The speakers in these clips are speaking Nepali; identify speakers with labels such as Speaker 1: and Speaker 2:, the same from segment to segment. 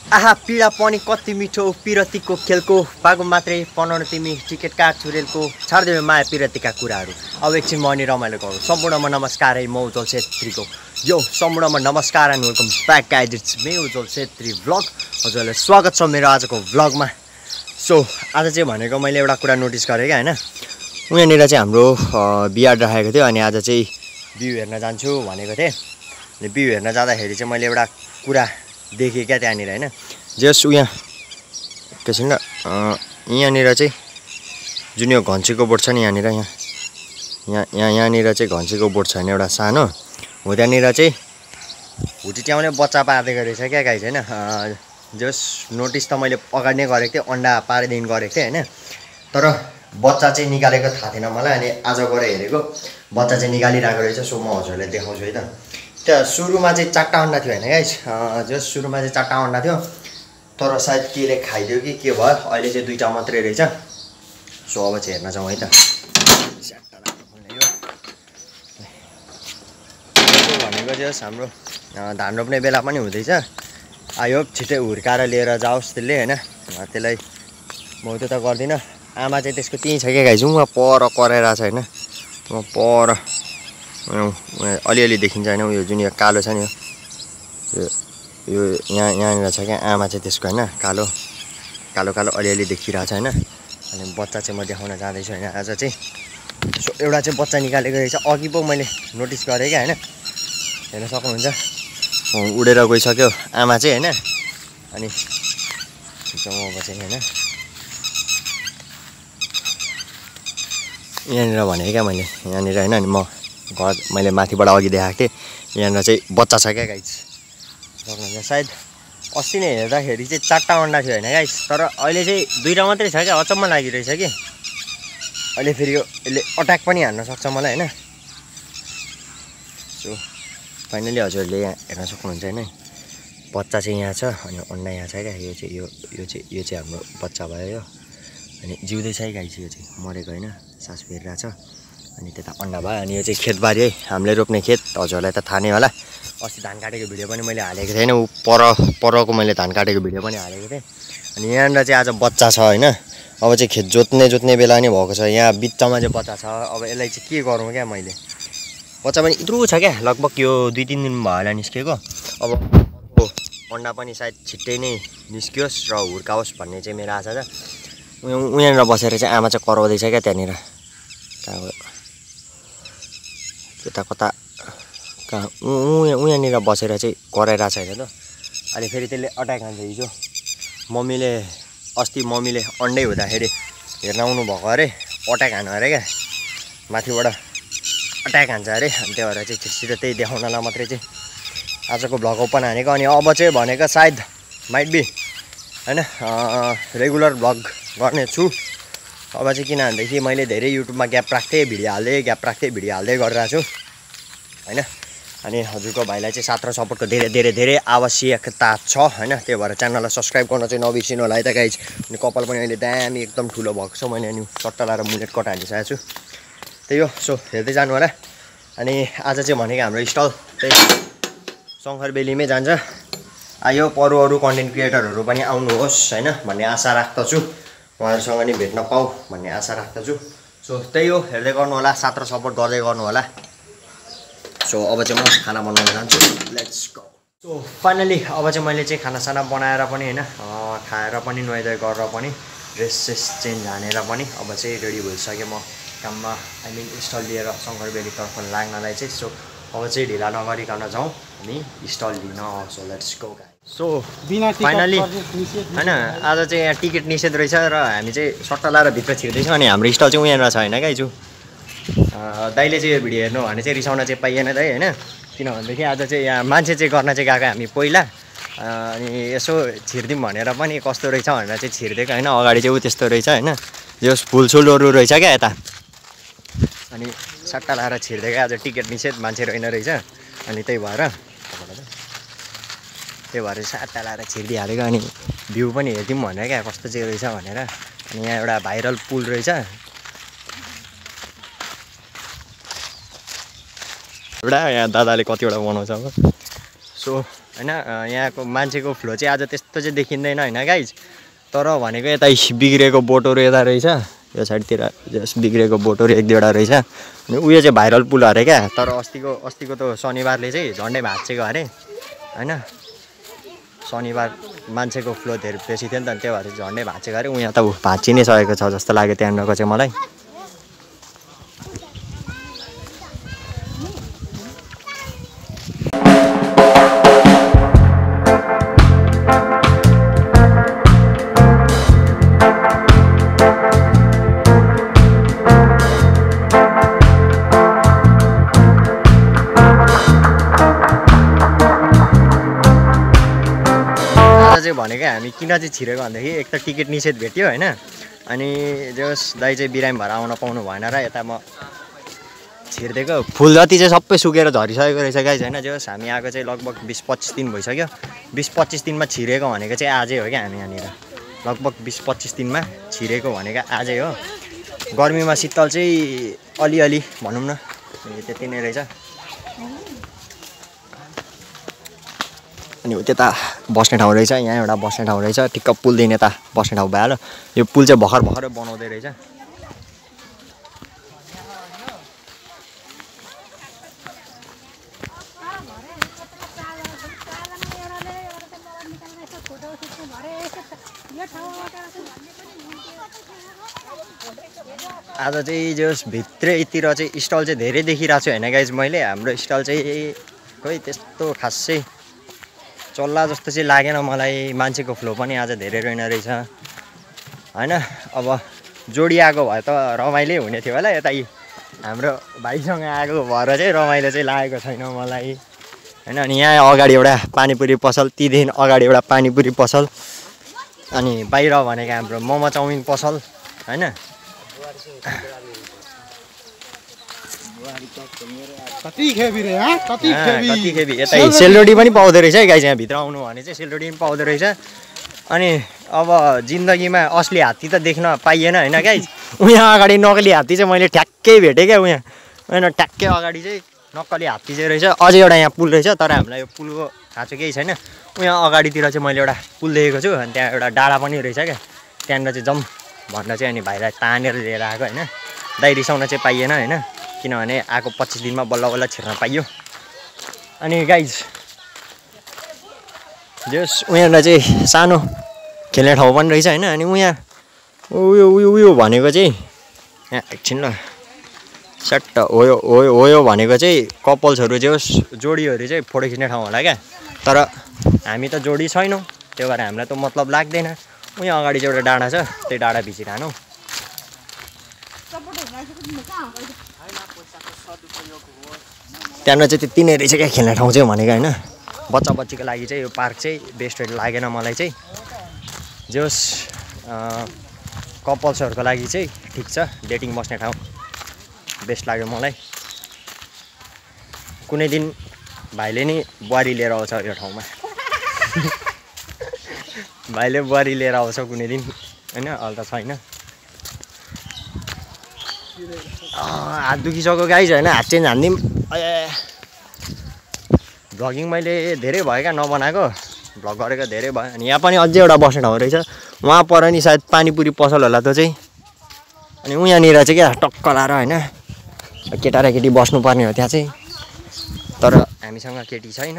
Speaker 1: आहा पीडा पनि कति मिठो पिरतीको खेलको बागो मात्रै पनाउन तिमी टिकट काट छुरेलको छाड्देऊ माया पिरतीका कुराहरू। अब एकछिन म अनि रमाइलो गरौँ। सम्पूर्णमा नमस्कार है, म उज्जवल छेत्रीको यो सम्पूर्णमा नमस्कार and welcome back guys, it's me Ujjwal Chhetri vlog. हजुरलाई स्वागत छ मेरो आजको भ्लगमा। सो आज चाहिँ भनेको मैले एउटा कुरा नोटिस गरेँ क्या, होइन, उहाँनिर चाहिँ हाम्रो बिहा राखेको थियो अनि आज चाहिँ बिउ हेर्न जान्छु भनेको थिएँ। अनि बिउ हेर्न जाँदाखेरि चाहिँ मैले एउटा कुरा देखेँ क्या त्यहाँनिर, होइन, जस उहाँ एकैछिन यहाँनिर चाहिँ जुन यो घन्सीको बोर्ड छ नि, यहाँनिर यहाँनिर चाहिँ घन्सीको बोर्ड छैन एउटा सानो हो, त्यहाँनिर चाहिँ हुटिट्याउने बच्चा पार्दैको रहेछ क्या गाइस, होइन। जस नोटिस त मैले अगाडि नै गरेको थिएँ, अन्डा पारेदेखि गरेको थिएँ, होइन, तर बच्चा चाहिँ निकालेको थाहा थिएन मलाई। अनि आज गएर हेरेको बच्चा चाहिँ निकालिरहेको रहेछ। सो म हजुरलाई देखाउँछु है त। त्यहाँ सुरुमा चाहिँ 4टा अन्डा थियो, होइन गाइस, जस सुरुमा चाहिँ 4टा अन्डा थियो, तर सायद केले खाइदियो कि के भयो, अहिले चाहिँ 2टा मात्रै रहेछ। सो अब चाहिँ हेर्न जाउँ है त। भनेको जस हाम्रो धान रोप्ने बेला पनि हुँदैछ, आयो छिटै हुर्काएर लिएर जाओस् त्यसले, होइन, त्यसलाई म त्यो त गर्दिनँ। आमा चाहिँ त्यसको त्यहीँ छ क्या गाइस, उहाँ पर कराइरहेको छ, होइन, म पर अलिअलि देखिन्छ, होइन, उयो जुन यो कालो छ नि, यो यहाँनिर छ क्या आमा चाहिँ त्यसको, होइन, कालो कालो कालो अलिअलि देखिरहेको छ, होइन। अनि बच्चा चाहिँ म देखाउन जाँदैछु, होइन, आज चाहिँ। सो एउटा चाहिँ बच्चा निकालेको रहेछ, अघि पो मैले नोटिस गरेँ क्या, होइन, हेर्न सक्नुहुन्छ, उडेर गइसक्यो आमा चाहिँ, होइन। अनि अब चाहिँ, होइन, यहाँनिर भनेँ क्या मैले, यहाँनिर, होइन, अनि म घर मैले माथिबाट अघि देखाएको थिएँ, यहाँनिर चाहिँ बच्चा छ क्या गाइस, सक्नुहुन्छ। सायद अस्ति नै हेर्दाखेरि चाहिँ 4टा अन्डा थियो, होइन गाइस, तर अहिले चाहिँ 2टा मात्रै छ क्या। अचम्म लागिरहेछ कि अहिले फेरि यसले अट्याक पनि हान्न सक्छ मलाई, होइन। सो फाइनली हजुरले यहाँ हेर्न सक्नुहुन्छ, होइन, बच्चा चाहिँ यहाँ छ अनि अन्डा यहाँ छ क्या। यो चाहिँ हाम्रो बच्चा भयो यो, अनि जिउँदै छ है गाइस, यो चाहिँ मरेको होइन, सास फेरिरहेछ। अनि त्यता अन्डा भयो। अनि यो चाहिँ खेतबारी है, हामीले रोप्ने खेत, हजुरलाई त थाहा नै होला। अस्ति धान काटेको भिडियो पनि मैले हालेको थिएँ, होइन, ऊ परको मैले धान काटेको भिडियो पनि हालेको थिएँ। अनि यहाँनिर चाहिँ आज बच्चा छ, होइन, अब चाहिँ खेत जोत्ने बेला नै भएको छ, यहाँ बिचमा चाहिँ बच्चा छ। अब यसलाई चाहिँ के गरौँ क्या मैले, बच्चा पनि यत्रो छ क्या, लगभग यो 2-3 दिन भयो होला निस्केको। अब अन्डा पनि सायद छिट्टै नै निस्कियोस् र हुर्काओस् भन्ने चाहिँ मेरो आशा छ। उहाँनिर बसेर चाहिँ आमा चाहिँ कराउँदैछ क्या त्यहाँनिर, कता कहाँ उहाँनिर बसेर चाहिँ कराइरहेको छ, होइन त। अनि फेरि त्यसले अट्याक हान्छ। हिजो अस्ति मम्मीले अन्डै हुँदाखेरि हेर्न आउनु भएको अरे, अट्याक हान्नु अरे क्या, माथिबाट अट्याक हान्छ अरे। अनि त्यही भएर चाहिँ छिटो त्यही देखाउनलाई मात्रै चाहिँ आजको भ्लग ओपन हानेको। अनि अब चाहिँ भनेको सायद माइट बी, होइन, रेगुलर भ्लग गर्ने छु। अब चाहिँ किन भनेदेखि मैले धेरै युट्युबमा ग्याप राख्थेँ, भिडियो हाल्दै गरिरहेको छु, होइन। अनि हजुरको भाइलाई चाहिँ साथ र सपोर्टको धेरै आवश्यकता छ, होइन। त्यही भएर च्यानललाई सब्सक्राइब गर्न चाहिँ नबिर्सिनु होला है त गाइज। अनि कपाल पनि अहिले दामी एकदम ठुलो भएको छ, मैले अनि सट्टा लाएर मुलेट कट हालिसकेको छु, त्यही हो। सो हेर्दै जानु होला। अनि आज चाहिँ भनेको हाम्रो स्टल त्यही शङ्करबेलीमै जान्छ। आयो अरू कन्टेन्ट क्रिएटरहरू पनि आउनुहोस्, होइन, भन्ने आशा राख्दछु, उहाँहरूसँग नि भेट्न पाऊँ भन्ने आशा राख्दछु। सो त्यही हो, हेर्दै गर्नु होला, साथ र सपोर्ट गर्दै गर्नु होला। सो अब चाहिँ म खाना बनाउन जान्छु, लेट्स गो। सो फाइनली अब चाहिँ मैले चाहिँ खानासाना बनाएर पनि, होइन, खाएर पनि नुहाइधुवाइ गरेर पनि ड्रेस चेन्ज हानेर पनि अब चाहिँ रेडी भइसकेँ म काममा, आई मिन स्टल लिएर शङ्करबेलीतर्फ लाग्नलाई चाहिँ। सो अब चाहिँ ढिला नगरिकन जाउँ हामी स्टल लिन। So let's go guys. So finally, होइन, आज चाहिँ यहाँ टिकट निषेध रहेछ र हामी चाहिँ सट्टा लाएर भित्र छिर्दैछौँ। अनि हाम्रो स्टल चाहिँ उहाँनिर छ, होइन गाइजु। दाइले चाहिँ यो भिडियो हेर्नु भने चाहिँ रिसाउन चाहिँ पाइएन दाइ, होइन, किनभनेदेखि आज चाहिँ यहाँ मान्छे चाहिँ गर्न चाहिँ गएको हामी पहिला, अनि यसो छिर्दिउँ भनेर पनि कस्तो रहेछ भनेर चाहिँ छिर्दिएको, होइन। अगाडि चाहिँ ऊ त्यस्तो रहेछ, होइन, जो फुलसुलहरू रहेछ क्या यता, अनि सट्टा लाएर छिर्दिएको। आज टिकट निषेध, मान्छे रहेन रहेछ, अनि त्यही भएर सट्टा लाएर छिरिदिइहालेको। अनि भ्यू पनि हेरिदिउँ भनेर क्या कस्तो चाहिँ रहेछ भनेर। अनि यहाँ एउटा भाइरल पुल रहेछ, एउटा यहाँ दादाले कतिवटा बनाउँछ अब। सो होइन। यहाँको मान्छेको फ्लो चाहिँ आज त्यस्तो चाहिँ देखिँदैन होइन गाइज। तर भनेको यता बिग्रेको बोटोहरू यता रहेछ, यो साइडतिर जस्ट बिग्रेको बोटोहरू एक दुईवटा रहेछ। अनि उयो चाहिँ भाइरल पुल अरे क्या, तर अस्तिको त शनिबारले चाहिँ झन्डै भाँचिएको अरे होइन। शनिबार मान्छेको फ्लो धेरै बेसी थियो नि त, त्यो भएर झन्डै भाँचेको अरे। यहाँ त भाँचि नै सकेको छ जस्तो लाग्यो त्यहाँनिरको चाहिँ मलाई। भनेको हामी किन चाहिँ छिरेको भन्दाखेरि एक त टिकट निषेध भेट्यो होइन, अनि जस दाइ चाहिँ बिरामी भएर आउन पाउनु भएन र यता म छिरिदिएको। फुल जति चाहिँ सबै सुकेर झरिसकेको रहेछ गाइज होइन। जस हामी आएको चाहिँ लगभग 20-25 दिन भइसक्यो। 20-25 दिनमा छिरेको भनेको चाहिँ आजै हो क्या। हामी यहाँनिर लगभग 20-25 दिनमा छिरेको भनेको आजै हो। गर्मीमा शीतल चाहिँ अलिअलि भनौँ न, त्यति नै रहेछ। अनि त्यता बस्ने ठाउँ रहेछ, यहाँ एउटा बस्ने ठाउँ रहेछ, ठिक्क पुलदेखि यता बस्ने ठाउँ भइहाल्यो। यो पुल चाहिँ भर्खरै बनाउँदै रहेछ। आज चाहिँ जस भित्रैतिर चाहिँ स्टल चाहिँ धेरै देखिरहेको छु होइन गाइज मैले। हाम्रो स्टल चाहिँ खोइ त्यस्तो खासै चल्ला जस्तो चाहिँ लागेन मलाई। मान्छेको फ्लो पनि आज धेरै रहेन रहेछ होइन। अब जोडी आएको भए त रमाइलो हुने थियो होला। यता हाम्रो भाइसँग आएको भएर चाहिँ रमाइलो चाहिँ लागेको छैन मलाई होइन। अनि यहाँ अगाडि एउटा पानीपुरी पसल, तीदेखि अगाडि एउटा पानीपुरी पसल, अनि बाहिर भनेको हाम्रो मोमो चाउमिन पसल होइन। कति खेबी यता सेलरोटी पनि पाउँदो रहेछ है गाइज। यहाँ भित्र आउनु भने चाहिँ सेलरोटी पनि पाउँदो रहेछ। अनि अब जिन्दगीमा असली हात्ती त देख्न पाइएन होइन गाइज। उहाँ अगाडि नक्कली हात्ती चाहिँ मैले ठ्याक्कै भेटेँ क्या। उहाँ होइन ठ्याक्कै अगाडि चाहिँ नक्कली हात्ती चाहिँ रहेछ। अझै एउटा यहाँ पुल रहेछ, तर हामीलाई यो पुलको खाँचो केही छैन। उहाँ अगाडितिर चाहिँ मैले एउटा पुल देखेको छु, अनि त्यहाँ एउटा डाँडा पनि रहेछ क्या। त्यहाँनिर चाहिँ जाउँ भनेर चाहिँ अनि भाइलाई तानेर लिएर आएको होइन। दाइ रिसाउन चाहिँ पाइएन होइन, किनभने आएको 25 दिनमा बल्ल छिर्न पाइयो। अनि गाइज जस उनीहरूलाई चाहिँ सानो खेल्ने ठाउँ पनि रहेछ होइन। अनि उयो भनेको चाहिँ यहाँ एकछिन ल सट्ट हो भनेको चाहिँ कपल्सहरू जस जोडीहरू चाहिँ फोटो खिच्ने ठाउँ होला क्या। तर हामी त जोडी छैनौँ, त्यो भएर हामीलाई त मतलब लाग्दैन। उहाँ अगाडि चाहिँ एउटा डाँडा छ, त्यही डाँडा भिचिरहनु। त्यहाँनिर चाहिँ त्यति नै रहेछ क्या खेल्ने ठाउँ चाहिँ भनेको होइन। बच्चा बच्चीको लागि चाहिँ यो पार्क चाहिँ बेस्ट लागेन मलाई चाहिँ। जस कपल्सहरूको लागि चाहिँ ठिक छ, डेटिङ बस्ने ठाउँ बेस्ट लाग्यो मलाई। कुनै दिन भाइले नि बुहारी लिएर आउँछ यो ठाउँमा। भाइले बुहारी लिएर आउँछ कुनै दिन होइन, अहिले त छैन। हात दुखिसक्यो गाइज होइन, हात चाहिँ हान्दिउँ। भ्लगिङ मैले धेरै भयो क्या नबनाएको, भ्लग गरेको धेरै भयो। अनि यहाँ पनि अझै एउटा बस्ने ठाउँ रहेछ, वहाँ पर नि सायद पानीपुरी पसल होला त्यो चाहिँ। अनि उहाँनिर चाहिँ क्या टक्क लाएर होइन केटा र केटी बस्नुपर्ने हो त्यहाँ चाहिँ, तर हामीसँग केटी छैन,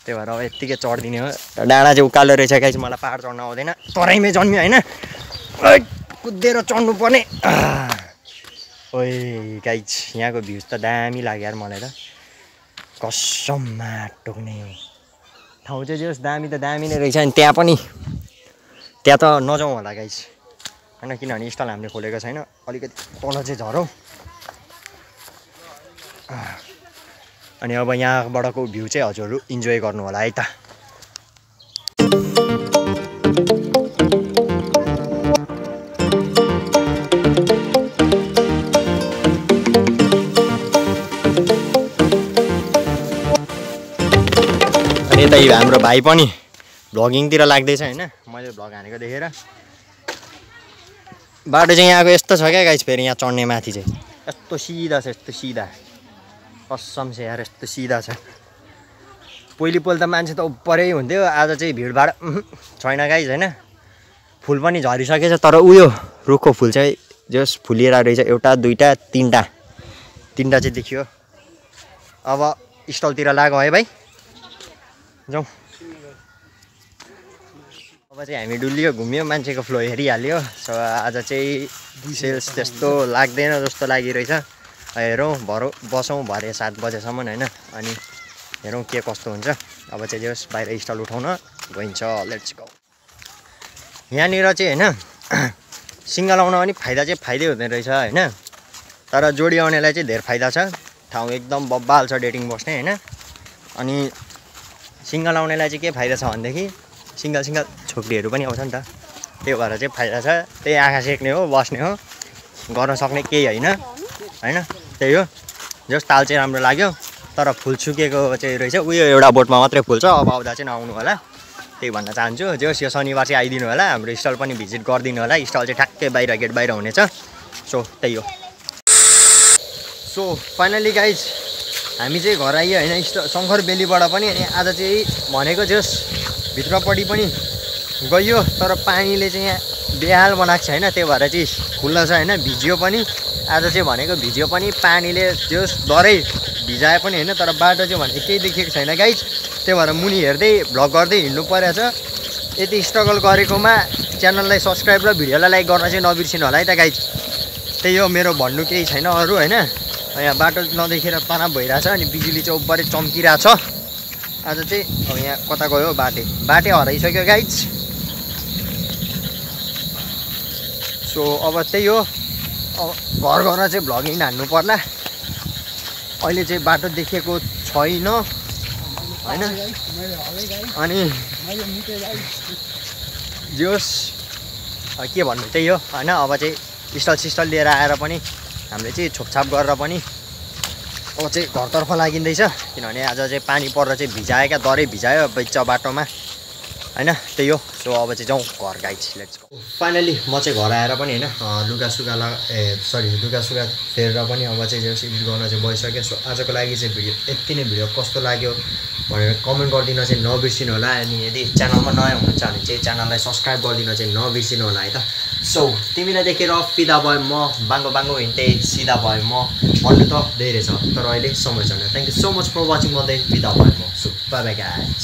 Speaker 1: त्यही भएर अब यत्तिकै चढिदिने हो। डाँडा चाहिँ उकालो रहेछ गाइज, मलाई पाहाड चढ्न आउँदैन, तराईमै जन्मियो होइन, कुदेर चढ्नु पर्ने। ओइ गाइज यहाँको भ्युज त दामी लाग्यो यार मलाई त, कसममा टोक्ने ठाउँ चाहिँ जस दामी त दामी नै रहेछ। अनि त्यहाँ त नजाउँ होला गाइज होइन, किनभने स्टल हामीले खोलेको छैन, अलिकति तल चाहिँ झरौँ। अनि अब यहाँबाटको भ्यू चाहिँ हजुरहरू इन्जोय गर्नु होला है त। अनि यता हाम्रो भाइ पनि भ्लगिङतिर लाग्दैछ होइन, मैले भ्लग हानेको देखेर। बाटो चाहिँ यहाँको यस्तो छ क्या गाइस, फेरि यहाँ चढ्ने माथि चाहिँ यस्तो सिधा छ, यस्तो सिधा, कसम से यार यस्तो सिधा छ। पहिलो त मान्छे त उपरै हुन्थ्यो, आज चाहिँ भिडभाड छैन गाइज होइन। फुल पनि झरिसकेछ, तर उयो रुखको फुल चाहिँ जस फुलिएर रहेछ, एउटा दुईटा तिनवटा चाहिँ देखियो। अब स्टलतिर लाग्यो है भाइ, जाउँ। अब चाहिँ हामी डुलियो घुम्यो, मान्छेको फ्लो हेरिहाल्यो। सो आज चाहिँ सेल्स त्यस्तो लाग्दैन जस्तो लागिरहेछ। हेरौँ बसौँ भरे 7 बजेसम्म होइन, अनि हेरौँ के कस्तो हुन्छ। अब चाहिँ जस बाहिर स्टल उठाउन गइन्छ, लेट्स गो। यहाँनिर चाहिँ होइन सिङ्गल आउन पनि फाइदा चाहिँ फाइदै हुँदैन रहेछ होइन, तर जोडी आउनेलाई चाहिँ धेर फाइदा छ। ठाउँ एकदम बब्बाल छ डेटिङ बस्ने होइन। अनि सिङ्गल आउनेलाई चाहिँ के फाइदा छ भनेदेखि सिङ्गल छोक्रीहरू पनि आउँछ नि त, त्यो भएर चाहिँ फाइदा छ। त्यही आँखा सेक्ने हो, बस्ने हो, गर्न सक्ने केही होइन होइन। त्यही हो, जस ताल चाहिँ राम्रो लाग्यो, तर फुल सुकेको चाहिँ रहेछ। उयो एउटा बोटमा मात्रै फुल छ, अब आउँदा चाहिँ नआउनु होला, त्यही भन्न चाहन्छु। जस यो शनिबार चाहिँ आइदिनु होला, हाम्रो स्टल पनि भिजिट गरिदिनु होला। स्टल चाहिँ ठ्याक्कै बाहिर गेट बाहिर हुनेछ। सो त्यही हो। सो फाइनली गाइज हामी चाहिँ घर आइयो होइन, शङ्कर बेलीबाट पनि। अनि आज चाहिँ भनेको जस भित्रपट्टि पनि गइयो, तर पानीले चाहिँ यहाँ बेहाल बनाएको छ होइन, त्यही भएर चाहिँ खुल्ला छ होइन। भिजियो पनि आज चाहिँ भनेको, भिजियो पनि पानीले जस डरै भिजाए पनि होइन, तर बाटो चाहिँ भनेको केही देखिएको छैन गाइज। त्यही भएर मुनि हेर्दै भ्लग गर्दै हिँड्नु परेछ। यति स्ट्रगल गरेकोमा च्यानललाई सब्सक्राइब र भिडियोलाई लाइक गर्न चाहिँ नबिर्सिनु होला है त गाइज। त्यही हो, मेरो भन्नु केही छैन अरू होइन। यहाँ बाटो नदेखेर तनाव भइरहेछ, अनि बिजुली चाहिँ उब्बरै चम्किरहेको छ। आज चाहिँ अब यहाँ कता गयो बाटे हराइसक्यो गाइज। सो अब त्यही हो, अब घर चाहिँ भ्लगिङ हान्नु पर्ला। अहिले चाहिँ बाटो देखेको छैन होइन। अनि जोस् के भन्नु, त्यही हो होइन। अब चाहिँ स्टल लिएर आएर पनि हामीले चाहिँ छोपछाप गरेर पनि अब चाहिँ घरतर्फ लागिँदैछ, किनभने आज चाहिँ पानी परेर चाहिँ भिजायो क्या, डरै भिजायो बिच बाटोमा होइन। त्यही हो। सो अब चाहिँ जाउँ घर गाइज, लेट्स गो। फाइनली म चाहिँ घर आएर पनि होइन लुगासुगा फेरेर पनि अब चाहिँ जस एडिट गर्न चाहिँ भइसक्यो। सो आजको लागि चाहिँ भिडियो यति नै। भिडियो कस्तो लाग्यो भनेर कमेन्ट गरिदिन चाहिँ नबिर्सिनु होला। अनि यदि च्यानलमा नयाँ हुनुहुन्छ भने चाहिँ च्यानललाई सब्सक्राइब गरिदिन चाहिँ नबिर्सिनु होला है त। सो तिमीलाई देखेर फिदा भयो म, बाङ्गो हिँड्दै सिधा भयो म, भन्नु त धेरै छ, तर अहिले समय छैन। Thank you so much for watching भन्दै फिदा भयो म। So bye bye guys.